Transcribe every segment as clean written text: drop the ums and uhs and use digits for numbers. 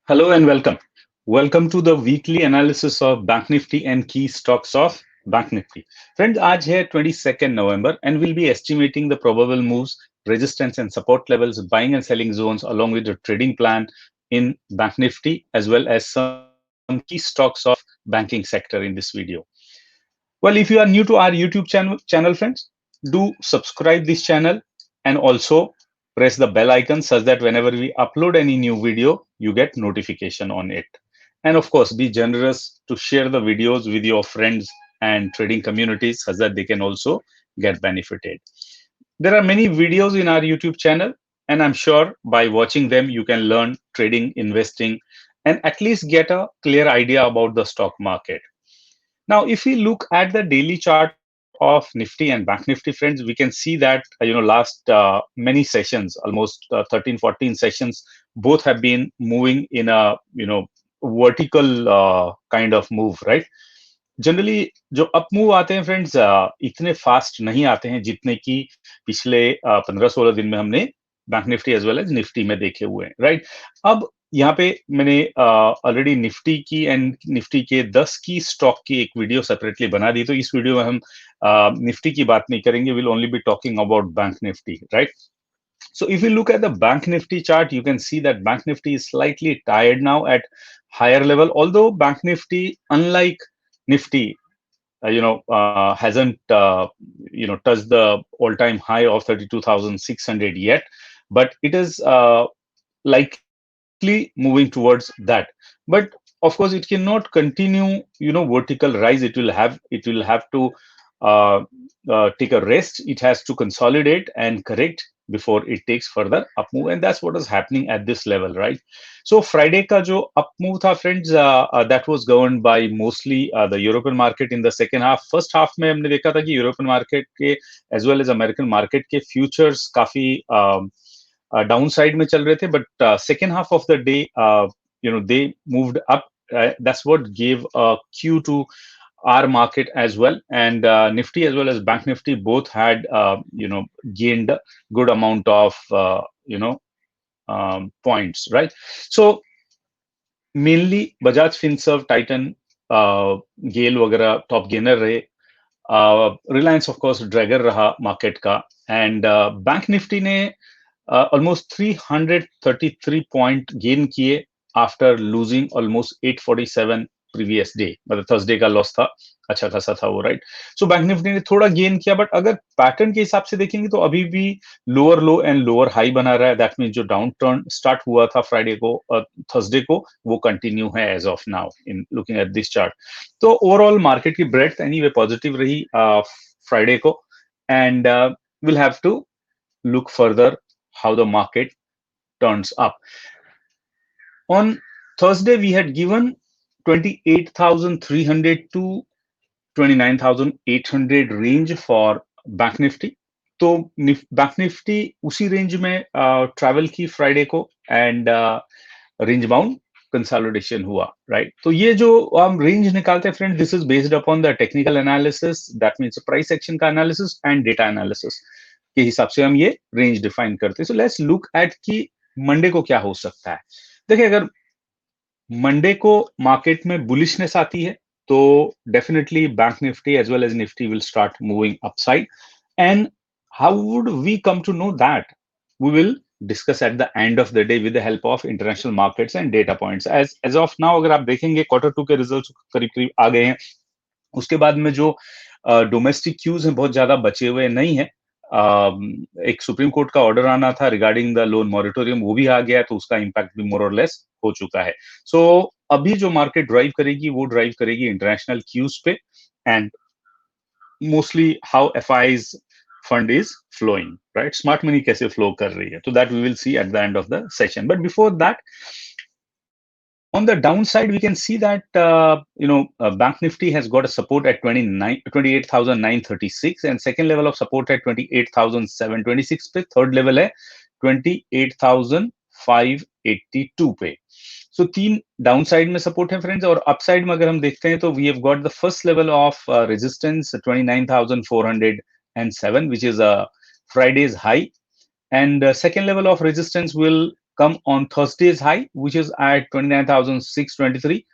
Hello and welcome. Welcome to the weekly analysis of Bank Nifty and key stocks of Bank Nifty. Friends, आज है 22nd November and we'll be estimating the probable moves, resistance and support levels, buying and selling zones along with the trading plan in Bank Nifty as well as some key stocks of banking sector in this video. Well, if you are new to our YouTube channel friends, do subscribe this channel and also press the bell icon such that whenever we upload any new video, you get notification on it. And of course, be generous to share the videos with your friends and trading communities such that they can also get benefited. There are many videos in our YouTube channel, and I'm sure by watching them, you can learn trading, investing, and at least get a clear idea about the stock market. Now, if we look at the daily chart of Nifty and Bank Nifty, friends, we can see that last many sessions, almost 13, 14 sessions, both have been moving in a vertical kind of move, right? Generally जो up move आते हैं friends इतने fast नहीं आते हैं जितने कि पिछले 15-16 दिन में हमने bank Nifty as well as Nifty में देखे हुए हैं, राइट? अब यहाँ पे मैंने ऑलरेडी निफ्टी की एंड निफ्टी के 10 की स्टॉक की एक वीडियो सेपरेटली बना दी, तो इस वीडियो में हम निफ्टी की बात नहीं करेंगे, will only be talking about bank Nifty, right? So if you look at the Bank Nifty chart, you can see that Bank Nifty is slightly tired now at higher level. Although Bank Nifty, unlike Nifty, hasn't touched the all-time high of 32,600 yet, but it is likely moving towards that. But of course, it cannot continue, vertical rise. It will have to take a rest. It has to consolidate and correct before it takes further up move, and that's what is happening at this level, right? So Friday ka jo up move tha friends, that was governed by mostly the European market in the second half. First half mein humne dekha tha ki European market ke as well as American market ke futures काफी down side में चल रहे थे, but second half of the day they moved up. That's what gave a cue to our market as well, and Nifty as well as Bank Nifty both had gained a good amount of points, right? So mainly Bajaj Finserv, Titan, गेल वगैरह top gainer रहे. Reliance of course Drager रहा market का, and bank Nifty ने almost 333 point gain किए after losing almost 847 previous day, मतलब Thursday का loss था, अच्छा खासा था वो, राइट? सो बैंक निफ्टी ने थोड़ा गेन किया, बट अगर पैटर्न के हिसाब से देखेंगे तो अभी भी lower low and lower high बना रहा है. दैट मीन जो डाउन टर्न स्टार्ट हुआ था फ्राइडे को, थर्सडे को, वो कंटिन्यू है as of now in looking at this chart. तो ओवरऑल मार्केट की ब्रेड्थ एनीवे पॉजिटिव रही फ्राइडे को, and will have to look further how the market turns up. On Thursday, we had given 28,300 to 29,800 range for Bank Nifty. तो bank Nifty उसी range में travel की Friday को, and range bound consolidation हुआ, right? तो ये जो हम रेंज निकालते हैं friend, this is based upon the technical analysis, that means price action का एनालिसिस एंड डेटा एनालिसिस के हिसाब से हम ये रेंज डिफाइन करते हैं. सो लेट्स लुक एट कि मंडे को क्या हो सकता है. देखिए, अगर मंडे को मार्केट में बुलिशनेस आती है तो definitely bank Nifty as well as Nifty will start moving upside. And how would we come to know that? We will discuss at the end of the day with the help of international markets and data points. As of now, अगर आप देखेंगे quarter to के results करीब करीब आ गए हैं. उसके बाद में जो डोमेस्टिक क्यूज हैं बहुत ज्यादा बचे हुए नहीं है. एक सुप्रीम कोर्ट का ऑर्डर आना था रिगार्डिंग द लोन मॉरिटोरियम, वो भी आ गया, तो उसका इम्पैक्ट भी मोर और लेस हो चुका है. सो अभी जो मार्केट ड्राइव करेगी वो ड्राइव करेगी इंटरनेशनल क्यूज पे, and mostly how FIIs fund is flowing, right? Smart money कैसे flow कर रही है, so that we will see at the end of the session. But before that, on the downside, we can see that Bank Nifty has got a support at 28,936, and second level of support at 28,726 पे, third level है 28,582 पे. So तीन downside में support है friends, और upside में अगर हम देखते हैं तो we have got the first level of resistance 29,407, which is a Friday's high, and second level of resistance will come on Thursday's high, which is at 29,623,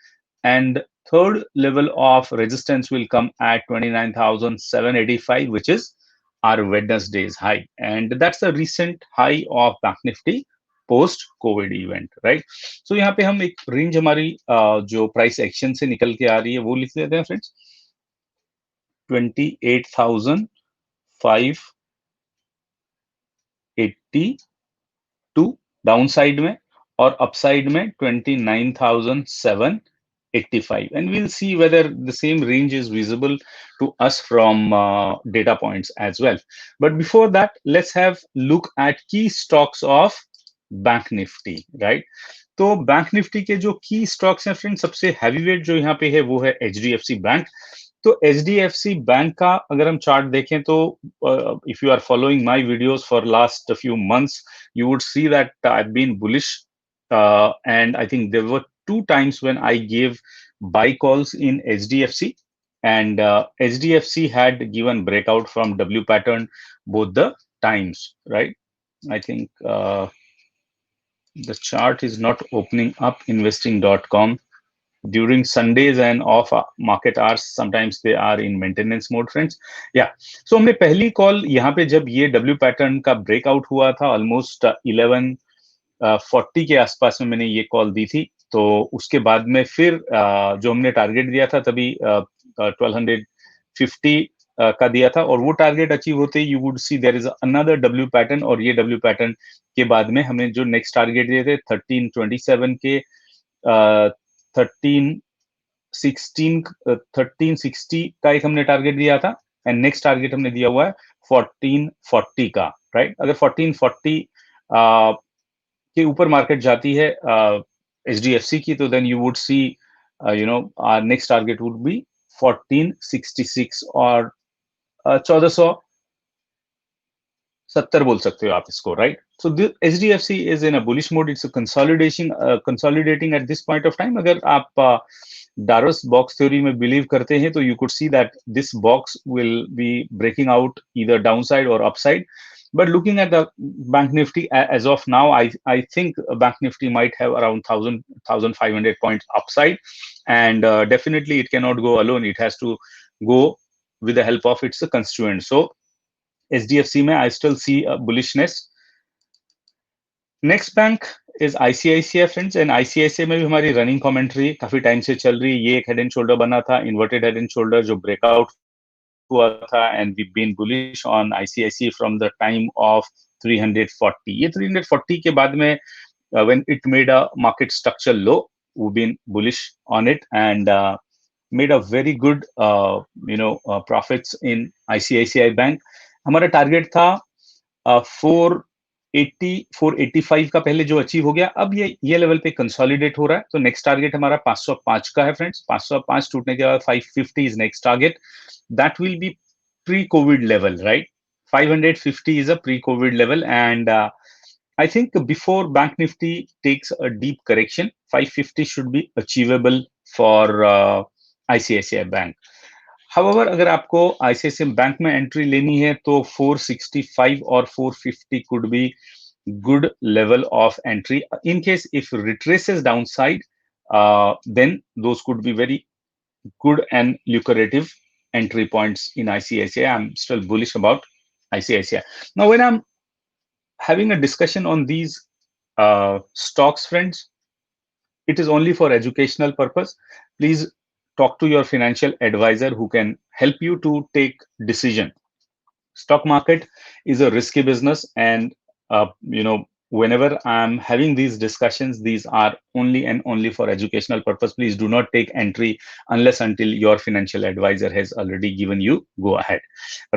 and third level of resistance will come at 29,785, which is our Wednesday's high, and that's the recent high of Bank Nifty post covid event, right. So यहाँ पे हम एक range हमारी जो price action से निकल के आ रही है वो लिख देते हैं फ्रेंड्स. 28,582 डाउन साइड में, और अपसाइड में 29,785, and we'll see whether the same range is visible to us from data points as well. But before that, let's have look at key stocks of bank Nifty, right. तो bank Nifty के जो की stocks हैं friend, सबसे heavyweight जो यहाँ पे है वो है एचडीएफसी बैंक. तो एचडीएफसी बैंक का अगर हम चार्ट देखें तो if you are following my videos for last few months, you would see that I have been bullish, and I think there were two times when I gave buy calls in HDFC, and HDFC had given breakout from W pattern both the times, right? I think the chart is not opening up investing.com during Sundays and off market hours. Sometimes they are in maintenance mode, friends. Yeah. So हमने पहली call यहाँ पे जब ये W pattern का breakout हुआ था almost 11:40 के आसपास में मैंने ये कॉल दी थी. तो उसके बाद में फिर जो हमने टारगेट दिया था तभी 1250 का दिया था, और वो टारगेट अचीव होते ही you would see there is another W pattern, और ये डब्ल्यू पैटर्न के बाद में हमें जो नेक्स्ट टारगेट दिए थे 1327 के 1360 का एक हमने टारगेट दिया था, एंड नेक्स्ट टारगेट हमने दिया हुआ है 1440 का, राइट. अगर 1440 के ऊपर मार्केट जाती है एचडीएफसी की, तो then you would see our next target would be 1466 और 1470 बोल सकते हो आप इसको, right. So HDFC is in a bullish mode. It's consolidating at this point of time. अगर आप डारोस बॉक्स थ्योरी में बिलीव करते हैं तो you could see that this box will be breaking out either downside or upside. But looking at the Bank Nifty as of now, I think Bank Nifty might have around 1,500 points upside, and definitely it cannot go alone. It has to go with the help of its constituents. So HDFC में I still see a bullishness. Next bank is ICICI friends, and ICICI में भी हमारी running commentary काफी time से चल रही है. ये एक हेड एंड शोल्डर बना था, इन्वर्टेड हेड एंड शोल्डर जो ब्रेकआउट हुआ था, and we been bullish on ICICI from the time of 340. ये 340 के बाद में when it made a market structure low, we've been bullish on it, and made a very good profits in ICICI Bank. हमारा target था 485 का पहले जो achieve हो गया. अब ये लेवल पे कंसोलिडेट हो रहा है. तो नेक्स्ट टारगेट हमारा 505 का है फ्रेंड्स. 505 टूटने के बाद 550 is next target. That will be pre-COVID level, right? 550 is a pre-COVID level, and I think before Bank Nifty takes a deep correction, 550 should be achievable for ICICI Bank. However, अगर आपको ICICI Bank में entry लेनी है तो 465 और 450 could be good level of entry. In case if retraces downside, then those could be very good and lucrative entry points in ICICI. I'm still bullish about ICICI. Now, when I'm having a discussion on these stocks, friends, it is only for educational purpose. Please talk to your financial advisor who can help you to take decision. Stock market is a risky business, and whenever I'm having these discussions, these are only and only for educational purpose. Please do not take entry unless until your financial advisor has already given you go ahead,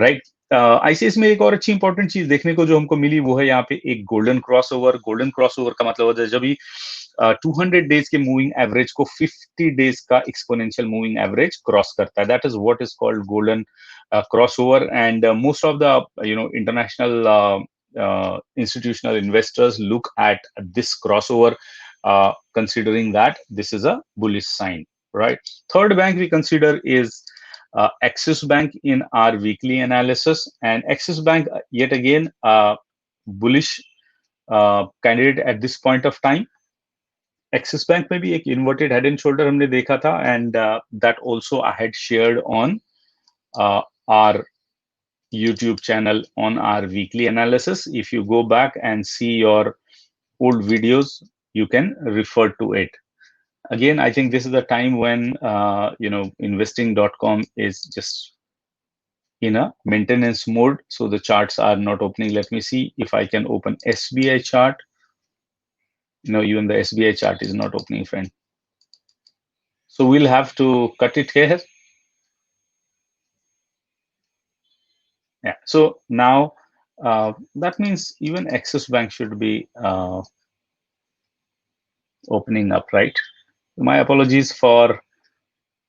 right? ICS में एक और अच्छी important चीज देखने को जो हमको मिली वो है यहाँ पे एक गोल्डन क्रॉसओवर. गोल्डन क्रॉसओवर का मतलब होता है जब भी 200 डेज के मूविंग एवरेज को 50 डेज का एक्सपोनेंशियल मूविंग एवरेज क्रॉस करता है. That is what is called golden crossover, and most of the international institutional investors look at this crossover, considering that this is a bullish sign, right? Third bank we consider is Axis Bank in our weekly analysis, and Axis Bank yet again bullish candidate at this point of time. Axis bank में भी एक inverted head and shoulder हमने देखा था, and that also I had shared on our YouTube channel on our weekly analysis. If you go back and see your old videos, you can refer to it. Again, I think this is the time when investing.com is just in a maintenance mode, so the charts are not opening. Let me see if I can open SBI chart. No, even the SBI chart is not opening, friend. So we'll have to cut it here. Yeah. So now that means even Axis Bank should be opening up, right? My apologies for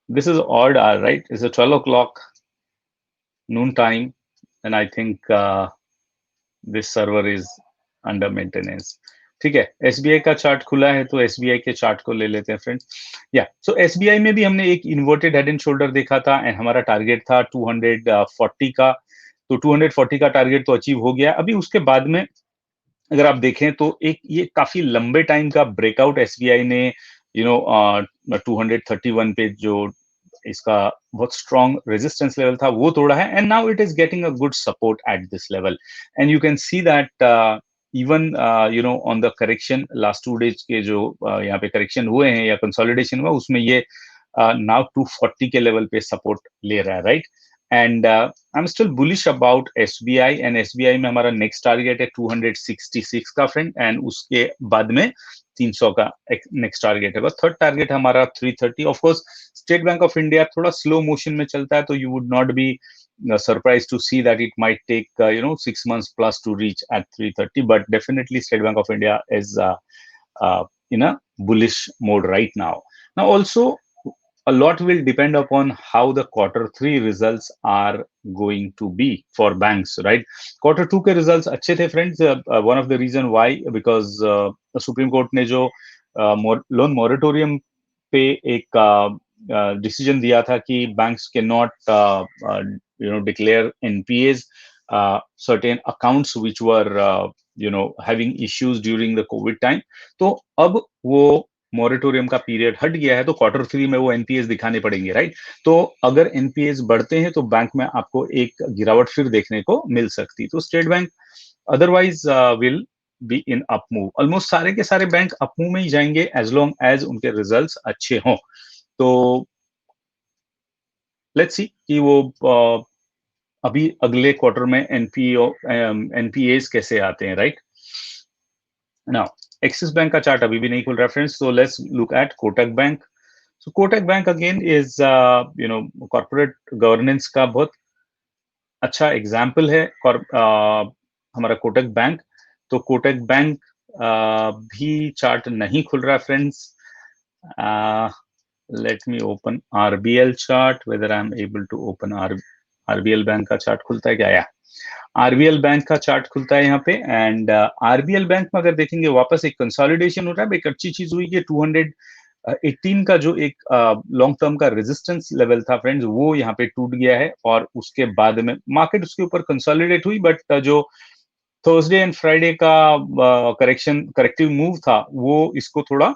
this is odd hour, right? It's a 12 o'clock noon time, and I think this server is under maintenance. ठीक है, SBI का chart खुला है तो SBI के chart को ले लेते हैं फ्रेंड। या सो SBI में भी हमने एक इन्वर्टेड हेड एंड शोल्डर देखा था, एंड हमारा टारगेट था 240 का, तो 240 का टारगेट तो अचीव हो गया। अभी उसके बाद में अगर आप देखें तो एक ये काफी लंबे टाइम का ब्रेकआउट SBI ने 231 पे जो इसका बहुत स्ट्रॉन्ग रेजिस्टेंस लेवल था वो तोड़ा है, and now it is getting a good support at this level, and you can see that even on the correction last 2 days के जो यहाँ पे करेक्शन हुए हैं या कंसोलिडेशन हुआ, उसमें ये नाउ 240 के लेवल पे सपोर्ट ले रहा है, right. And I am still bullish about SBI, and SBI में हमारा नेक्स्ट टारगेट है 266 का फ्रेंड, एंड उसके बाद में 300 का नेक्स्ट टारगेट है। थर्ड टारगेट हमारा 330। Of course state Bank of India थोड़ा स्लो मोशन में चलता है, तो you would not be surprised to see that it might take 6 months plus to reach at 330, but definitely State Bank of India is in a bullish mode right now. Now also a lot will depend upon how the Q3 results are going to be for banks, right? Q2 के results अच्छे थे friends. One of the reason why, because Supreme Court ने जो loan moratorium पे एक decision दिया था कि banks can not declare NPAs certain accounts which were having issues during the COVID time. तो अब वो मोरेटोरियम का पीरियड हट गया है, तो Q3 में वो एनपीएस दिखाने पड़ेंगे, राइट। तो अगर एनपीएस बढ़ते हैं तो बैंक में आपको एक गिरावट फिर देखने को मिल सकती। तो state bank otherwise will be in up move. Almost सारे के सारे बैंक अप मूव में ही जाएंगे एज लॉन्ग एज उनके रिजल्ट्स अच्छे हों। तो लेट्स सी कि वो अभी अगले क्वार्टर में एनपीएस कैसे आते हैं, राइट। नाउ एक्सिस बैंक का चार्ट अभी भी नहीं खुल रहा friends, so let's look at Kotak bank. So Kotak bank again is corporate governance का बहुत अच्छा एग्जाम्पल है हमारा कोटक बैंक। तो कोटक बैंक भी चार्ट नहीं खुल रहा friends. let me open RBL chart, whether I'm able to open RBL bank का चार्ट खुलता है क्या? या RBL बैंक का चार्ट खुलता है यहाँ पे, एंड RBL बैंक में अगर देखेंगे वापस एक कंसोलिडेशन हो रहा है। एक अच्छी चीज हुई कि 218 का जो एक लॉन्ग टर्म का रेजिस्टेंस लेवल था फ्रेंड्स, वो यहाँ पे टूट गया है, और उसके बाद में मार्केट उसके ऊपर कंसोलिडेट हुई, बट जो थर्सडे एंड फ्राइडे का करेक्टिव मूव था वो इसको थोड़ा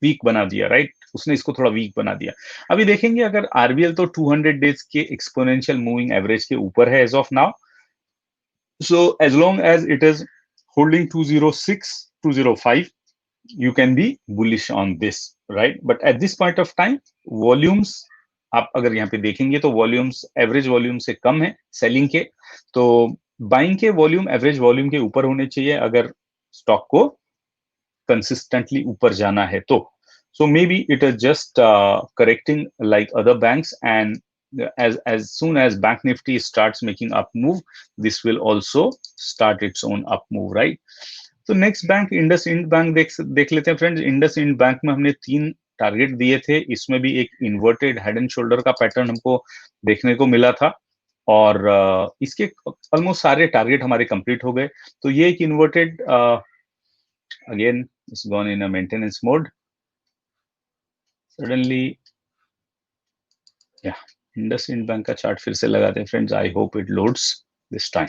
वीक बना दिया, राइट। उसने इसको थोड़ा वीक बना दिया। अभी देखेंगे अगर आरबीएल तो 200 डेज के एक्सपोनेंशियल मूविंग एवरेज के ऊपर है as of now. So as long as it is holding 206 205 you can be bullish on this, right? But at this point of time volumes आप अगर यहाँ पे देखेंगे तो वॉल्यूम्स एवरेज वॉल्यूम से कम है सेलिंग के, तो बाइंग के वॉल्यूम एवरेज वॉल्यूम के ऊपर होने चाहिए अगर स्टॉक को कंसिस्टेंटली ऊपर जाना है तो। So maybe it is just correcting like other banks, and as soon as Bank Nifty starts making up move, this will also start its own up move, right? तो नेक्स्ट बैंक इंडसइंड बैंक देख लेते हैं friends. IndusInd bank में हमने 3 target दिए थे, इसमें भी एक इन्वर्टेड हेड एंड शोल्डर का पैटर्न हमको देखने को मिला था, और इसके ऑलमोस्ट सारे टारगेट हमारे कंप्लीट हो गए। तो ये एक inverted again it's gone in a maintenance mode suddenly. या इंडसइंड बैंक का चार्ट फिर से लगाते हैं friends, I hope it loads this time.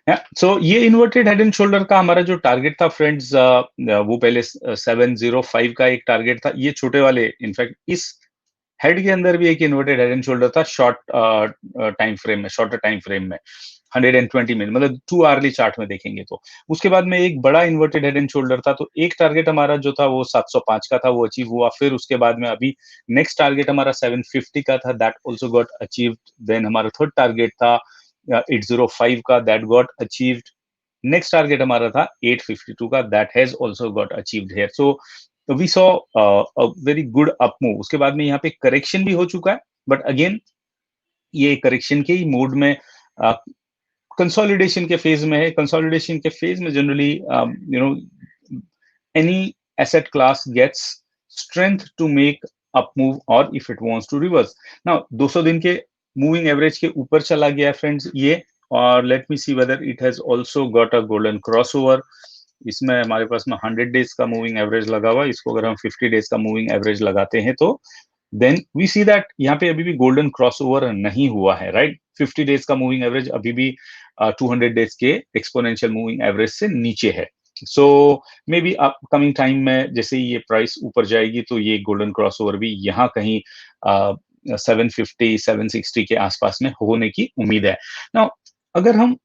So ये इन्वर्टेड हेड एंड शोल्डर का हमारा जो टारगेट था फ्रेंड्स, वो पहले 705 का एक टारगेट था, ये छोटे वाले, इनफैक्ट इस हेड के अंदर भी एक इन्वर्टेड हेड एंड शोल्डर था शॉर्ट टाइम फ्रेम में, शॉर्टर टाइम फ्रेम में 120 मिनट, मतलब 2 आवरली चार्ट में देखेंगे तो उसके बाद में एक बड़ा इन्वर्टेड हेड एंड शोल्डर था। तो एक टारगेट हमारा जो था वो 705 का था, वो अचीव हुआ। फिर उसके बाद में अभी नेक्स्ट टारगेट हमारा 750 का था, that also got achieved. Then हमारा थर्ड टारगेट था 805 का, that got achieved. Next target हमारा था 852 का, that has also got achieved here. So we saw a very good up move. उसके बाद में यहाँ पे करेक्शन भी हो चुका है, बट अगेन ये करेक्शन के ही मोड में, कंसोलिडेशन के फेज में है। कंसोलिडेशन के फेज में generally you know any asset class gets strength to make up move or if it wants to reverse. Now 200 दिन के मूविंग एवरेज के ऊपर चला गया फ्रेंड्स ये, और let me see whether it has also got a golden crossover. इसमें हमारे पास में 100 डेज का मूविंग एवरेज लगा हुआ है, इसको अगर हम 50 डेज का मूविंग एवरेज लगाते हैं तो देन वी सी दैट यहाँ पे अभी भी गोल्डन क्रॉसओवर नहीं हुआ है, राइट। 50 डेज का मूविंग एवरेज अभी भी 200 डेज के एक्सपोनेंशियल मूविंग एवरेज से नीचे है। सो मे बी अपकमिंग टाइम में जैसे ही ये प्राइस ऊपर जाएगी तो ये गोल्डन क्रॉसओवर भी यहाँ कहीं 750 760 के आसपास में होने की उम्मीद है। ना अगर हम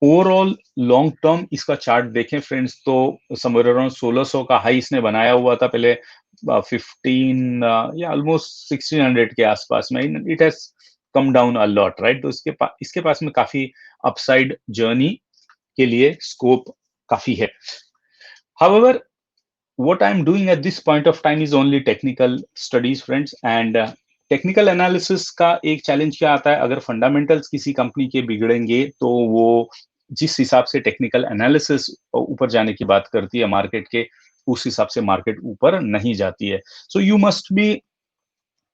ओवरऑल लॉन्ग टर्म इसका चार्ट देखें फ्रेंड्स, तो समवेयर अराउंड 1600 का हाई इसने बनाया हुआ था पहले, 15 या ऑलमोस्ट 1600 के आसपास में। It has come down a lot, right. तो इसके पास में काफी अपसाइड जर्नी के लिए स्कोप काफी है। However, what I'm doing at this point of time is only technical studies, friends, and technical analysis का एक चैलेंज क्या आता है, अगर फंडामेंटल्स किसी कंपनी के बिगड़ेंगे तो वो जिस हिसाब से टेक्निकल एनालिसिस ऊपर जाने की बात करती है मार्केट के, उस हिसाब से मार्केट ऊपर नहीं जाती है। So you must be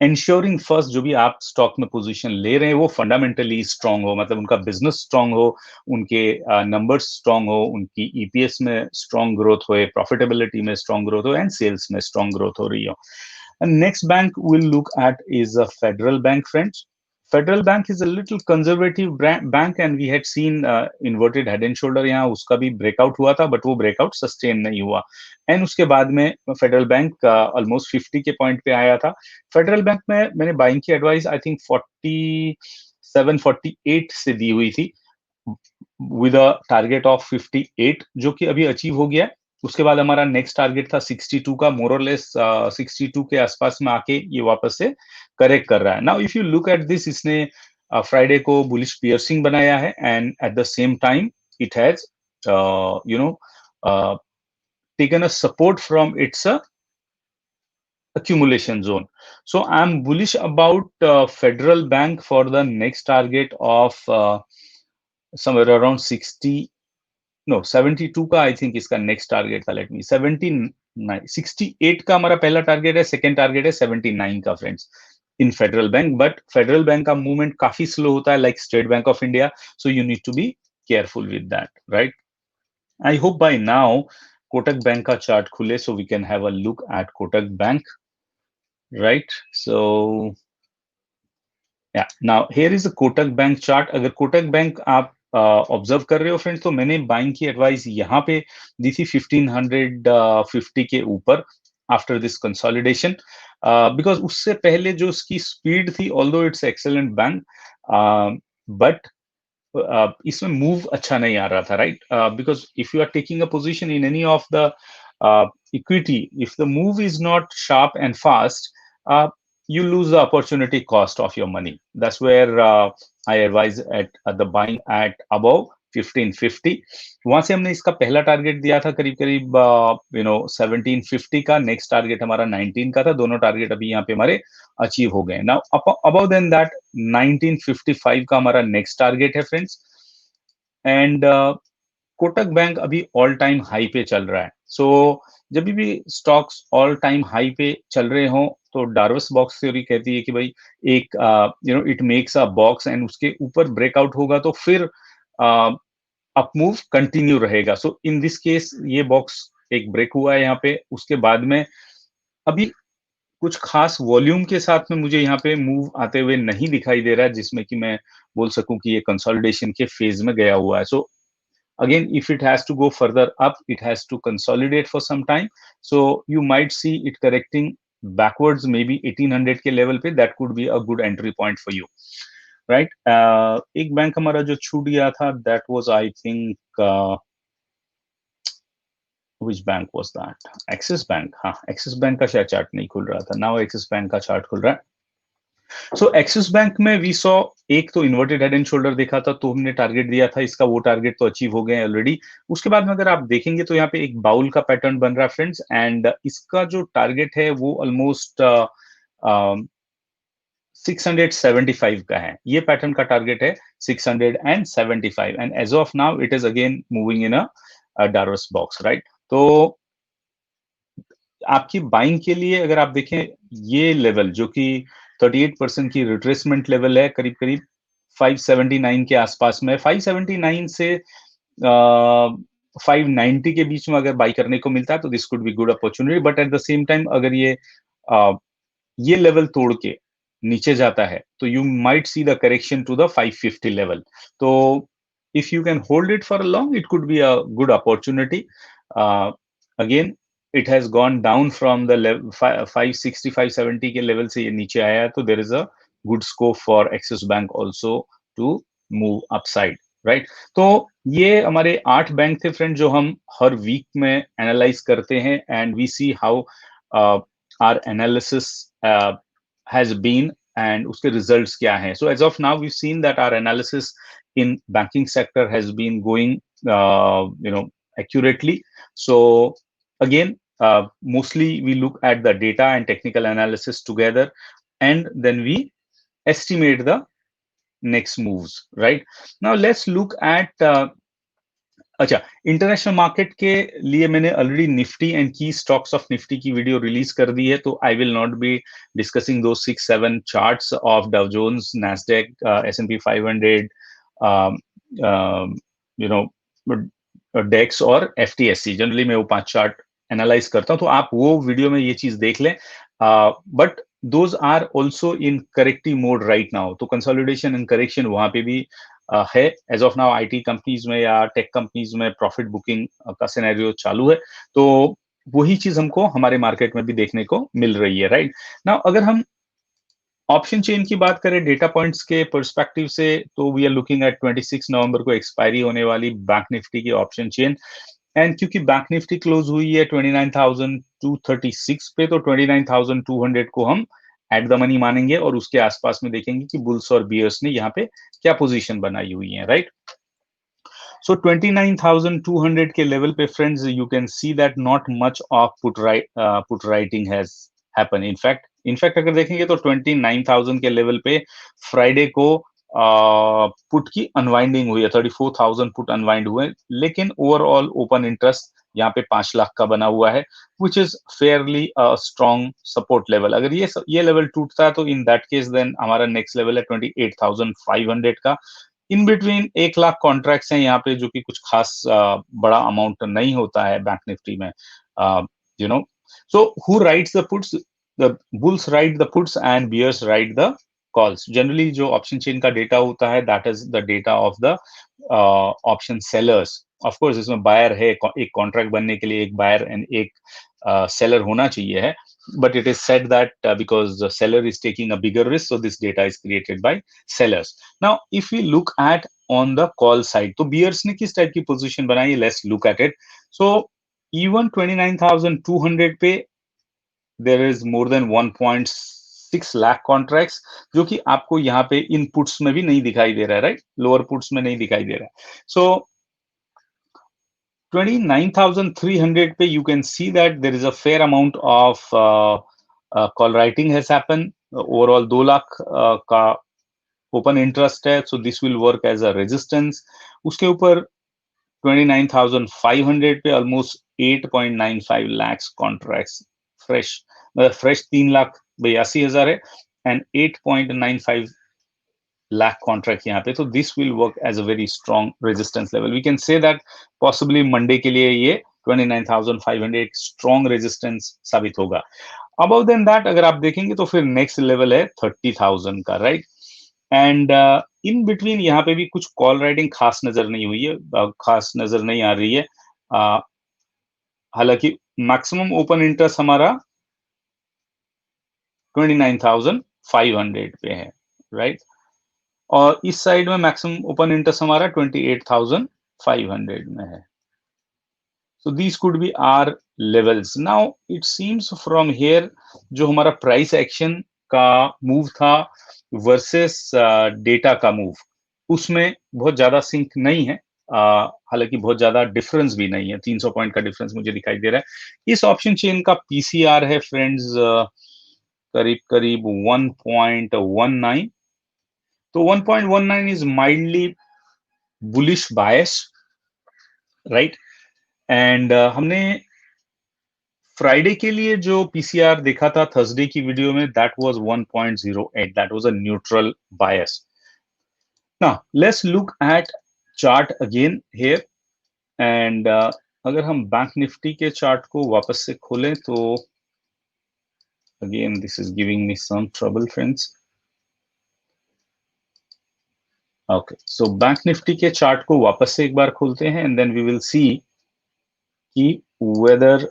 ensuring first, जो भी आप स्टॉक में पोजीशन ले रहे हैं वो फंडामेंटली स्ट्रांग हो, मतलब उनका बिजनेस स्ट्रांग हो, उनके नंबर्स स्ट्रांग हो, उनकी ईपीएस में स्ट्रांग ग्रोथ हो, प्रॉफिटेबिलिटी में स्ट्रांग ग्रोथ हो, एंड सेल्स में स्ट्रांग ग्रोथ हो रही हो। And next bank we'll look at is a Federal Bank, friends. Federal Bank is a little conservative bank, and we had seen inverted head and shoulder यहाँ उसका भी breakout हुआ था, but वो ब्रेकआउट सस्टेन नहीं हुआ। एंड उसके बाद में फेडरल बैंक ऑलमोस्ट 50 के पॉइंट पे आया था। फेडरल बैंक में मैंने बाइंग की एडवाइस आई थिंक 47 48 से दी हुई थी, विद अ टारगेट ऑफ 58, जो कि अभी अचीव हो गया है। उसके बाद हमारा नेक्स्ट टारगेट था 62 का, मोर और लेस 62 के आसपास में आके ये वापस से करेक्ट कर रहा है। Now if you look at this, इसने फ्राइडे को बुलिश पियर्सिंग बनाया है, and eight the same time it has you know taken a support from its accumulation zone. So I'm bullish about Federal Bank for the next target of somewhere around 60, no 72 का I think इसका next target था। Let me 79 68 का हमारा पहला target है, second target है 79 का friends in Federal Bank. But Federal Bank का मूवमेंट काफी स्लो होता है, like State Bank of India, so you need to be careful with that, right. I hope by now Kotak Bank का chart खुले so we can have a look at Kotak Bank, right. So yeah now here is the Kotak Bank chart. अगर Kotak bank आप observe कर रहे हो friends, तो मैंने buying की एडवाइस यहाँ पे दी थी 1550 के ऊपर आफ्टर दिस कंसोलिडेशन, बिकॉज उससे पहले जो उसकी स्पीड थी, although it's excellent bank, but इसमें मूव अच्छा नहीं आ रहा था, right. Because if you are taking a position in any of the equity, if the move is not sharp and fast, you lose the opportunity cost of your money. That's where I advise at the buying at above 1550। वहां से हमने इसका पहला target दिया था करीब करीब 1750 का, नेक्स्ट टारगेट हमारा 19 का था। दोनों टारगेट अभी यहाँ पे हमारे अचीव हो गए। नाउ अबव देन दैट 1955 का हमारा नेक्स्ट टारगेट है फ्रेंड्स। एंड कोटक बैंक अभी ऑल टाइम हाई पे चल रहा है। सो जब भी स्टॉक्स ऑल टाइम हाई पे चल रहे हो तो डार्वस बॉक्स थ्योरी कहती है कि भाई एक it makes a box, and उसके ऊपर ब्रेकआउट होगा तो फिर अप मूव कंटिन्यू रहेगा। सो इन दिस केस ये बॉक्स एक ब्रेक हुआ है यहाँ पे, उसके बाद में अभी कुछ खास वॉल्यूम के साथ में मुझे यहाँ पे मूव आते हुए नहीं दिखाई दे रहा है, जिसमें कि मैं बोल सकूं कि ये कंसोलिडेशन के फेज में गया हुआ है। सो Again, if it has to go further up, it has to consolidate for some time. So you might see it correcting backwards, maybe 1800 के लेवल पे. That could be a good entry point for you, right? एक bank हमारा जो छूट गया था, that was I think which bank was that? Axis Bank. हाँ, Axis Bank का शेयर चार्ट नहीं खुल रहा था. Now Axis Bank का चार्ट खुल रहा है. सो एक्सिस बैंक में वी सॉ एक तो इन्वर्टेड हेड एंड शोल्डर देखा था, तो हमने टारगेट दिया था इसका, वो टारगेट तो अचीव हो गए ऑलरेडी. उसके बाद में अगर आप देखेंगे तो यहाँ पे एक बाउल का पैटर्न बन रहा है फ्रेंड्स, एंड इसका जो टारगेट है वो ऑलमोस्ट 675 का है. ये पैटर्न का टारगेट है 675, and as of now it is again moving in a Darvas box, right? तो आपकी बाइंग के लिए अगर आप देखें ये लेवल जो कि 38% की रिट्रेसमेंट लेवल है, करीब करीब 579 के आसपास में. 579 से 590 के बीच में अगर बाई करने को मिलता है तो this could be good opportunity. But at the same time अगर ये लेवल तोड़ के नीचे जाता है तो you might see the correction to the 550 level. तो if you can hold it for long, it could be a good opportunity. Again it has gone down from the level 560 570 के लेवल से ये नीचे आया है, तो there is a good scope for Axis Bank also to move upside, right? तो ये हमारे 8 बैंक थे फ्रेंड जो हम हर वीक में एनालाइज करते हैं, and we see how our analysis has been and उसके रिजल्ट्स क्या हैं. So as of now we seen that our analysis in banking sector has been going accurately. So again, mostly we look at the data and technical analysis together, and then we estimate the next moves, right? Now let's look at अच्छा, international market के लिए मैंने already Nifty and की stocks of Nifty की video release कर दी है, तो I will not be discussing दो 6-7 charts of Dow Jones, Nasdaq, S&P 500, you know, DAX और FTSE. जनरली मैं वो 5 चार्ट एनालाइज करता हूं, तो आप वो वीडियो में ये चीज देख लें. But those are also in corrective mode right now, तो कंसोलिडेशन एंड करेक्शन वहां पे भी है. As of now IT companies में या टेक कंपनीज में प्रॉफिट बुकिंग का सिनेरियो चालू है, तो वही चीज हमको हमारे मार्केट में भी देखने को मिल रही है, राइट? नाउ अगर हम ऑप्शन चेन की बात करें डेटा पॉइंट्स के पर्सपेक्टिव से, तो वी आर लुकिंग एट 26 नवंबर को एक्सपायरी होने वाली बैंक निफ्टी की ऑप्शन चेन. एंड क्योंकि बैंक निफ्टी क्लोज हुई है 29,236 पे, तो 29,200 को हम एट द मनी मानेंगे और उसके आसपास में देखेंगे कि बुल्स और बियर्स ने यहाँ पे क्या पोजीशन बनाई हुई है, राइट? सो 29,200 के लेवल पे friends you can see that not much of put writing has happen. In fact अगर देखेंगे तो 29,000 के लेवल पे फ्राइडे को पुट की अनवाइंडिंग हुई है, 34,000 पुट अनवाइंड हुए, लेकिन ओवरऑल ओपन इंटरेस्ट यहाँ पे 5 लाख का बना हुआ है, which is fairly strong support level. अगर ये लेवल टूटता है तो इन दैट केस देन हमारा नेक्स्ट लेवल है 28,500 का. इन बिटवीन 1 लाख कॉन्ट्रैक्ट्स हैं यहाँ पे, जो कि कुछ खास बड़ा अमाउंट नहीं होता है बैंक निफ्टी में, you know. So who rights the puts? The bulls write the puts and bears write the calls. Generally जो ऑप्शन चेन का डेटा होता है, that is the data of the option sellers. Of course इसमें buyer है, एक contract बनने के लिए एक बायर एंड एक सेलर होना चाहिए है, but it is said that because the seller is taking a bigger risk, so this data is created by sellers. Now if we look at on the call side, तो bears ने किस type की position बनाई, let's look at it. So even 29,200 पे there is more than 1.6 lakh contracts, जो कि आपको यहाँ पे इन पुट्स में भी नहीं दिखाई दे रहा है, राइट? लोअर पुट्स में नहीं दिखाई दे रहा है. सो 29,300 पे you can see that there is a fair amount of call writing has happened. Overall 2 lakh का ओपन इंटरेस्ट है, so this will work as a resistance. उसके ऊपर 29,500 पे almost 8.95 lakhs contracts फ्रेश 3,82,000 है, एंड 8.95 lakh कॉन्ट्रैक्ट यहाँ पे, तो this will work as a very strong resistance level. We can say that possibly Monday के लिए ये 29,500 एक स्ट्रॉन्ग रेजिस्टेंस साबित होगा. अबव देन दैट अगर आप देखेंगे तो फिर नेक्स्ट लेवल है 30,000 का, राइट? एंड इन बिटवीन यहाँ पे भी कुछ कॉल राइटिंग खास नजर नहीं हुई है, खास नजर नहीं आ रही है। हालांकि मैक्सिमम ओपन इंटरेस्ट हमारा 29,500 पे है, राइट। और इस साइड में मैक्सिमम ओपन इंटरेस्ट हमारा 28,500 में है। So these could be our levels. Now it seems from here जो हमारा प्राइस एक्शन का मूव था वर्सेस डेटा का मूव, उसमें बहुत ज्यादा सिंक नहीं है। हालांकि बहुत ज्यादा डिफरेंस भी नहीं है, 300 पॉइंट का डिफरेंस मुझे दिखाई दे रहा है। इस ऑप्शन चेन का पीसीआर है फ्रेंड्स करीब करीब 1.19। तो 1.19 is mildly bullish bias, right. And हमने फ्राइडे के लिए जो पीसीआर देखा था थर्सडे की वीडियो में, that was 1.08, that was a neutral bias. Now let's look at chart again here and अगर हम बैंक निफ्टी के चार्ट को वापस से खोलें तो again this is giving me some trouble friends. Okay, so bank Nifty के चार्ट को वापस से एक बार खोलते हैं and then we will see कि whether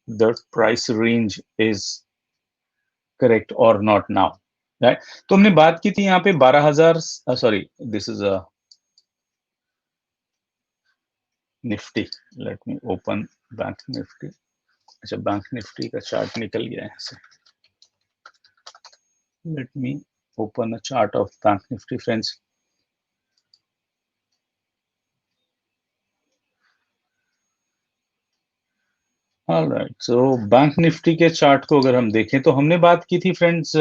the price range is correct और नॉट नाउ, राइट। तो हमने बात की थी यहाँ पे 12,000, sorry this is a Nifty, let me open bank Nifty. अच्छा, बैंक निफ्टी का चार्ट निकल गया है यहाँ से। Late me open a chart of bank Nifty friends. Alright, so bank Nifty के चार्ट को अगर हम देखें तो हमने बात की थी फ्रेंड्स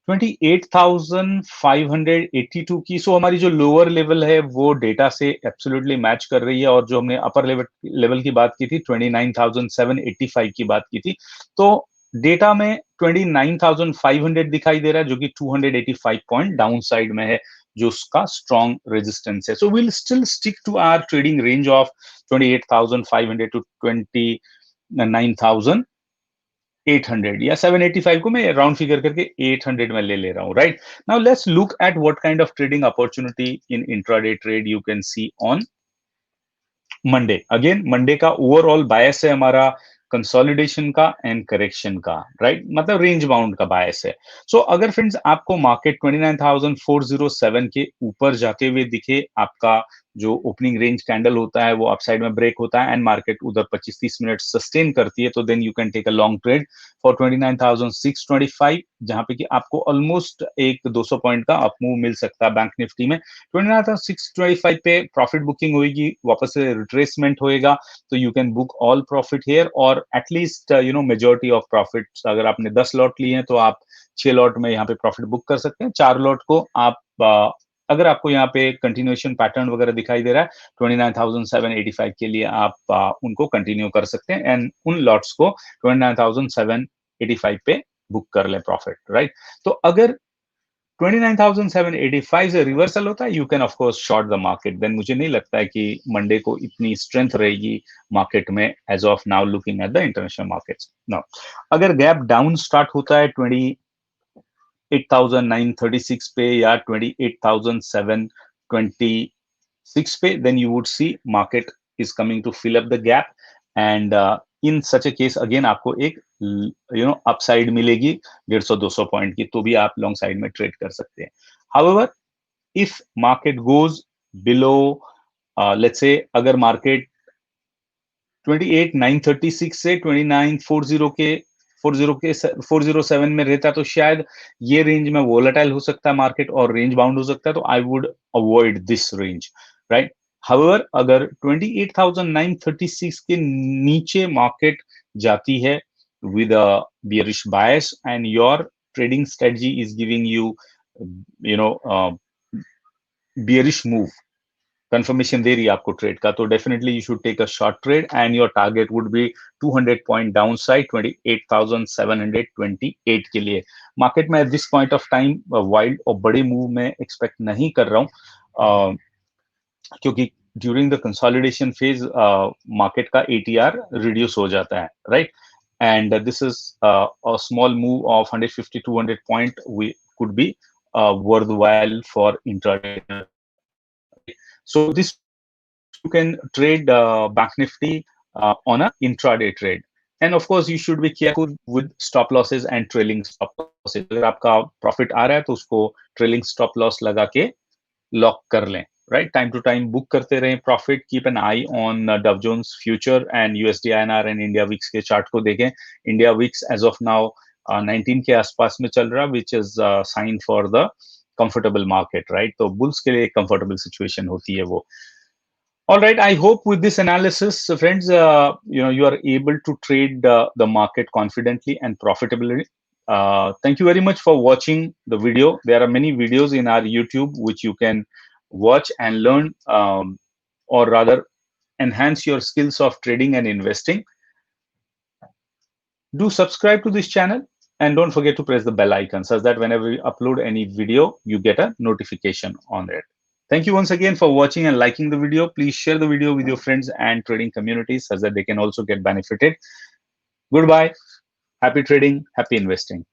28,582 की। सो हमारी जो लोअर लेवल है वो डेटा से एब्सोल्युटली मैच कर रही है, और जो हमने अपर लेवल लेवल की बात की थी 29,785 की बात की थी, तो डेटा में 29,500 दिखाई दे रहा है, जो कि 285 पॉइंट डाउन साइड में है, जो उसका स्ट्रॉन्ग रेजिस्टेंस है। So will still stick to our trading range of 28,500 to 29,800 या 785 को मैं राउंड फिगर करके 800 में ले रहा हूं, right. Now let's look at what kind of trading opportunity in intraday trade you can see on Monday. Again Monday का overall बायस है हमारा कंसोलिडेशन का एंड करेक्शन का, राइट, मतलब रेंज बाउंड का बायस है। सो अगर फ्रेंड्स आपको मार्केट 29,407 के ऊपर जाते हुए दिखे, आपका जो ओपनिंग रेंज कैंडल होता है वो अपसाइड में ब्रेक होता है एंड मार्केट उधर 25-30 मिनट सस्टेन करती है, तो then you can take a long trade for 29,625, जहां पे कि आपको ऑलमोस्ट एक 200 पॉइंट का अप मूव मिल सकता है बैंक निफ्टी में। 29,625 पे प्रॉफिट बुकिंग होगी, वापस से रिट्रेसमेंट होएगा, तो you can book all profit here, और एटलीस्ट मेजोरिटी ऑफ प्रॉफिट। अगर आपने 10 लॉट लिए हैं तो आप 6 लॉट में यहाँ पे प्रॉफिट बुक कर सकते हैं। 4 लॉट को आप अगर आपको यहाँ पे कंटिन्यूएशन पैटर्न वगैरह दिखाई दे रहा है 29,785 के लिए, आप उनको कंटिन्यू कर सकते हैं एंड उन लॉट्स को 29,785 पे बुक कर ले प्रॉफिट, राइट। तो अगर 29,785 से रिवर्सल होता है, you can of course short the market. Then मुझे नहीं लगता है कि मंडे को इतनी स्ट्रेंथ रहेगी मार्केट में as of now looking at the international markets. Now अगर गैप डाउन स्टार्ट होता है 28,936 पे या 28,726 पे, then you would see market is coming to fill up the gap and in such a case again आपको एक upside मिलेगी 150-200 point की, तो भी आप लॉन्ग साइड में ट्रेड कर सकते हैं। However, if market goes below, let's say अगर मार्केट 28,936 से 29,40 के 407 में रहता तो शायद ये रेंज में वोलेटाइल हो सकता है मार्केट और रेंज बाउंड हो सकता है, तो I would avoid this range, right. However अगर 28,936 के नीचे मार्केट जाती है with a bearish bias and your trading strategy is giving you you know bearish move, confirmation दे रही है आपको ट्रेड का, तो definitely you should take a short trade and your target would be 200 point downside 28,728 के लिए। Market में at this point of time wild और बड़े मूव में एक्सपेक्ट नहीं कर रहा हूं, क्योंकि during the consolidation phase market का एटीआर रिड्यूस हो जाता है, right. And this is a small move of 150-200 point we could be worthwhile for intraday traders. Right. So this way you can trade Bank Nifty on a intraday trade. And of course, you should be careful with stop losses and trailing stop losses. अगर आपका profit आ रहा है तो उसको trailing stop loss लगा के lock कर लें. Right, time to time book करते रहें profit. Keep an eye on Dow Jones future and USD INR and India VIX के chart को देखें. India VIX as of now 19 के आसपास में चल रहा, which is sign for the comfortable market, right? तो bulls के लिए comfortable situation होती है वो. All right, I hope with this analysis, friends, you are able to trade the market confidently and profitably. Thank you very much for watching the video. There are many videos in our YouTube which you can watch and learn, or rather enhance your skills of trading and investing. Do subscribe to this channel and don't forget to press the bell icon such that whenever we upload any video, you get a notification on it. Thank you once again for watching and liking the video. Please share the video with your friends and trading communities such that they can also get benefited. Goodbye. Happy trading. Happy investing.